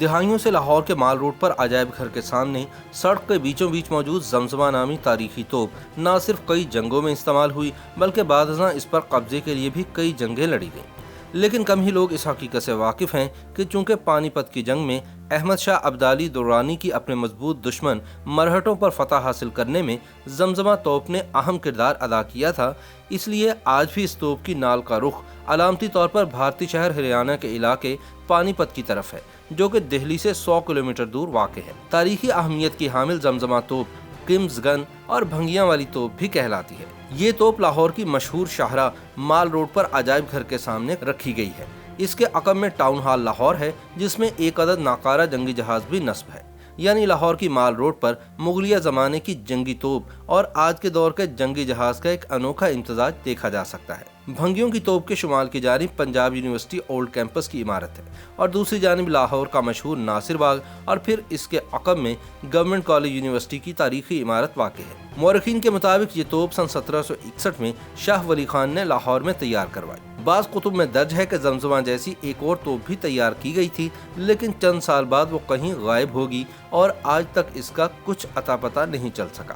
دہائیوں سے لاہور کے مال روڈ پر عجائب گھر کے سامنے سڑک کے بیچوں بیچ موجود زمزمہ نامی تاریخی توپ نہ صرف کئی جنگوں میں استعمال ہوئی بلکہ بعد ازاں اس پر قبضے کے لیے بھی کئی جنگیں لڑی گئیں۔ لیکن کم ہی لوگ اس حقیقت سے واقف ہیں کہ چونکہ پانی پت کی جنگ میں احمد شاہ ابدالی درانی کی اپنے مضبوط دشمن مرہٹوں پر فتح حاصل کرنے میں زمزمہ توپ نے اہم کردار ادا کیا تھا، اس لیے آج بھی اس توپ کی نال کا رخ علامتی طور پر بھارتی شہر ہریانہ کے علاقے پانی پت کی طرف ہے، جو کہ دہلی سے 100 کلومیٹر دور واقع ہے۔ تاریخی اہمیت کی حامل زمزمہ توپ کمز گن اور بھنگیاں والی توپ بھی کہلاتی ہے۔ یہ توپ لاہور کی مشہور شاہراہ مال روڈ پر عجائب گھر کے سامنے رکھی گئی ہے۔ اس کے عقب میں ٹاؤن ہال لاہور ہے، جس میں ایک عدد ناکارہ جنگی جہاز بھی نصب ہے، یعنی لاہور کی مال روڈ پر مغلیہ زمانے کی جنگی توپ اور آج کے دور کے جنگی جہاز کا ایک انوکھا امتزاج دیکھا جا سکتا ہے۔ بھنگیوں کی توپ کے شمال کی جانب پنجاب یونیورسٹی اولڈ کیمپس کی عمارت ہے اور دوسری جانب لاہور کا مشہور ناصر باغ اور پھر اس کے عقب میں گورنمنٹ کالج یونیورسٹی کی تاریخی عمارت واقع ہے۔ مورخین کے مطابق یہ توپ سن 1761 میں شاہ ولی خان نے لاہور میں تیار کروائی۔ بعض کتب میں درج ہے کہ زمزمہ جیسی ایک اور توپ بھی تیار کی گئی تھی، لیکن چند سال بعد وہ کہیں غائب ہوگی اور آج تک اس کا کچھ اتا پتہ نہیں چل سکا۔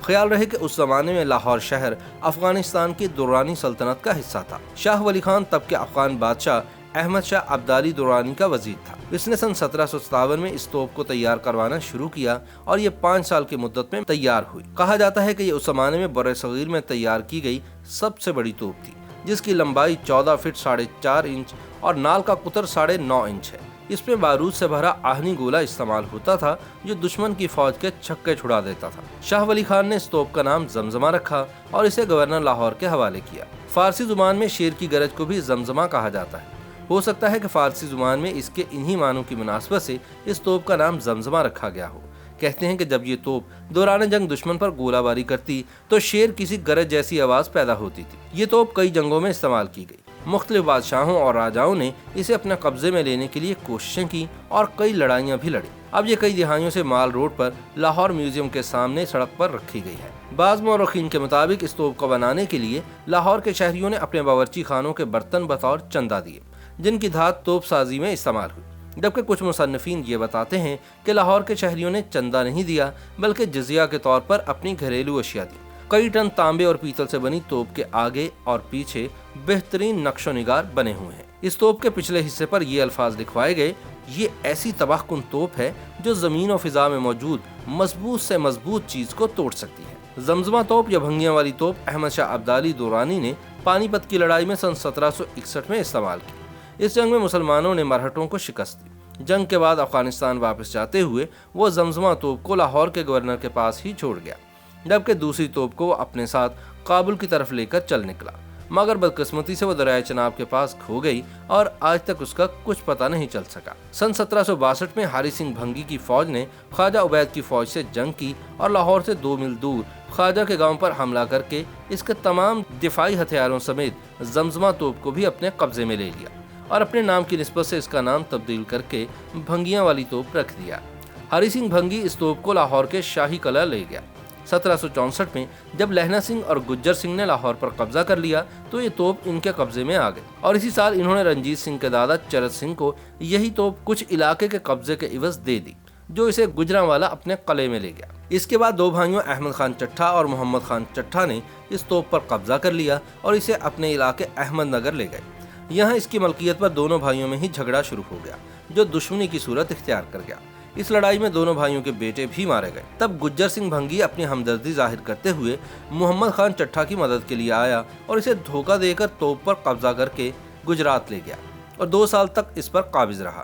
خیال رہے کہ اس زمانے میں لاہور شہر افغانستان کی درانی سلطنت کا حصہ تھا۔ شاہ ولی خان تب کے افغان بادشاہ احمد شاہ ابدالی درانی کا وزیر تھا۔ اس نے سن 1757 میں اس توپ کو تیار کروانا شروع کیا اور یہ 5 سال کی مدت میں تیار ہوئی۔ کہا جاتا ہے کہ یہ اس زمانے میں بر صغیر میں تیار کی گئی سب سے بڑی توپ تھی، جس کی لمبائی 14 فٹ 4.5 انچ اور نال کا قطر 9.5 انچ ہے۔ اس میں بارود سے بھرا آہنی گولہ استعمال ہوتا تھا جو دشمن کی فوج کے چھکے چھڑا دیتا تھا۔ شاہ ولی خان نے اس توپ کا نام زمزمہ رکھا اور اسے گورنر لاہور کے حوالے کیا۔ فارسی زبان میں شیر کی گرج کو بھی زمزمہ کہا جاتا ہے۔ ہو سکتا ہے کہ فارسی زبان میں اس کے انہی معنوں کی مناسبت سے اس توپ کا نام زمزمہ رکھا گیا ہو۔ کہتے ہیں کہ جب یہ توپ دوران جنگ دشمن پر گولہ باری کرتی تو شیر کسی گرج جیسی آواز پیدا ہوتی تھی۔ یہ توپ کئی جنگوں میں استعمال کی گئی۔ مختلف بادشاہوں اور راجاؤں نے اسے اپنے قبضے میں لینے کے لیے کوششیں کی اور کئی لڑائیاں بھی لڑیں۔ اب یہ کئی دہائیوں سے مال روڈ پر لاہور میوزیم کے سامنے سڑک پر رکھی گئی ہے۔ بعض مورخین کے مطابق اس توپ کو بنانے کے لیے لاہور کے شہریوں نے اپنے باورچی خانوں کے برتن بطور چندہ دیے، جن کی دھات توپ سازی میں استعمال ہوئی، جبکہ کچھ مصنفین یہ بتاتے ہیں کہ لاہور کے شہریوں نے چندہ نہیں دیا بلکہ جزیہ کے طور پر اپنی گھریلو اشیاء دی۔ کئی ٹن تانبے اور پیتل سے بنی توپ کے آگے اور پیچھے بہترین نقش و نگار بنے ہوئے ہیں۔ اس توپ کے پچھلے حصے پر یہ الفاظ لکھوائے گئے: یہ ایسی تباہ کن توپ ہے جو زمین و فضا میں موجود مضبوط سے مضبوط چیز کو توڑ سکتی ہے۔ زمزمہ توپ یا بھنگیاں والی توپ احمد شاہ ابدالی درانی نے پانی پت کی لڑائی میں سن 1761 میں استعمال کی۔ اس جنگ میں مسلمانوں نے مرہٹوں کو شکست دی۔ جنگ کے بعد افغانستان واپس جاتے ہوئے وہ زمزمہ توپ کو لاہور کے گورنر کے پاس ہی چھوڑ گیا، جبکہ دوسری توپ کو وہ اپنے ساتھ کابل کی طرف لے کر چل نکلا، مگر بدقسمتی سے وہ دریائے چناب کے پاس کھو گئی اور آج تک اس کا کچھ پتہ نہیں چل سکا۔ سن 1762 میں ہری سنگھ بھنگی کی فوج نے خواجہ عبید کی فوج سے جنگ کی اور لاہور سے 2 میل دور خواجہ کے گاؤں پر حملہ کر کے اس کے تمام دفاعی ہتھیاروں سمیت زمزمہ توپ کو بھی اپنے قبضے میں لے لیا اور اپنے نام کی نسبت سے اس کا نام تبدیل کر کے بھنگیاں والی توپ رکھ دیا۔ ہری سنگھ بھنگی اس توپ کو لاہور کے شاہی قلعہ لے گیا۔ 1764 میں جب لہنا سنگھ اور گجر سنگھ نے لاہور پر قبضہ کر لیا تو یہ توپ ان کے قبضے میں آ گئی اور اسی سال انہوں نے رنجیت سنگھ کے دادا چرت سنگھ کو یہی توپ کچھ علاقے کے قبضے کے عوض دے دی، جو اسے گجرانوالا اپنے قلعے میں لے گیا۔ اس کے بعد 2 بھائیوں احمد خان چٹھا اور محمد خان چٹھا نے اس توپ پر قبضہ کر لیا اور اسے اپنے علاقے احمد نگر لے گئے۔ یہاں اس کی ملکیت پر دونوں بھائیوں میں ہی جھگڑا شروع ہو گیا، جو دشمنی کی صورت اختیار کر گیا۔ اس لڑائی میں دونوں بھائیوں کے بیٹے بھی مارے گئے۔ تب گجر سنگھ بھنگی اپنی ہمدردی ظاہر کرتے ہوئے محمد خان چٹھا کی مدد کے لیے آیا اور اسے دھوکہ دے کر توپ پر قبضہ کر کے گجرات لے گیا اور 2 سال تک اس پر قابض رہا۔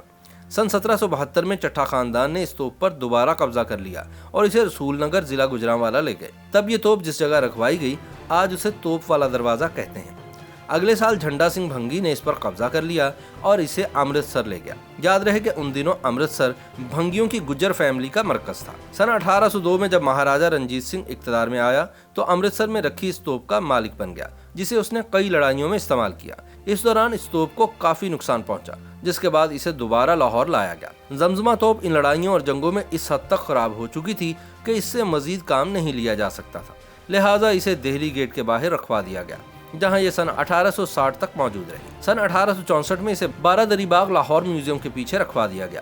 سن 1772 میں چٹھا خاندان نے اس توپ پر دوبارہ قبضہ کر لیا اور اسے رسول نگر ضلع گجرانوالا لے گئے۔ تب یہ توپ جس جگہ رکھوائی گئی آج اسے توپ والا دروازہ کہتے ہیں۔ اگلے سال جھنڈا سنگھ بھنگی نے اس پر قبضہ کر لیا اور اسے امرتسر لے گیا۔ یاد رہے کہ ان دنوں امرتسر بھنگیوں کی گجر فیملی کا مرکز تھا۔ سن 1802 میں جب مہاراجہ رنجیت سنگھ اقتدار میں آیا تو امرتسر میں رکھی اس توپ کا مالک بن گیا، جسے اس نے کئی لڑائیوں میں استعمال کیا۔ اس دوران اس توپ کو کافی نقصان پہنچا، جس کے بعد اسے دوبارہ لاہور لایا گیا۔ زمزمہ توپ ان لڑائیوں اور جنگوں میں اس حد تک خراب ہو چکی تھی کہ اس سے مزید کام نہیں لیا جا سکتا تھا، لہٰذا اسے دہلی گیٹ کے باہر رکھوا دیا گیا، جہاں یہ سن 1860 تک موجود رہی۔ سن 1864 میں اسے 12 دری باغ لاہور میوزیم کے پیچھے رکھوا دیا گیا۔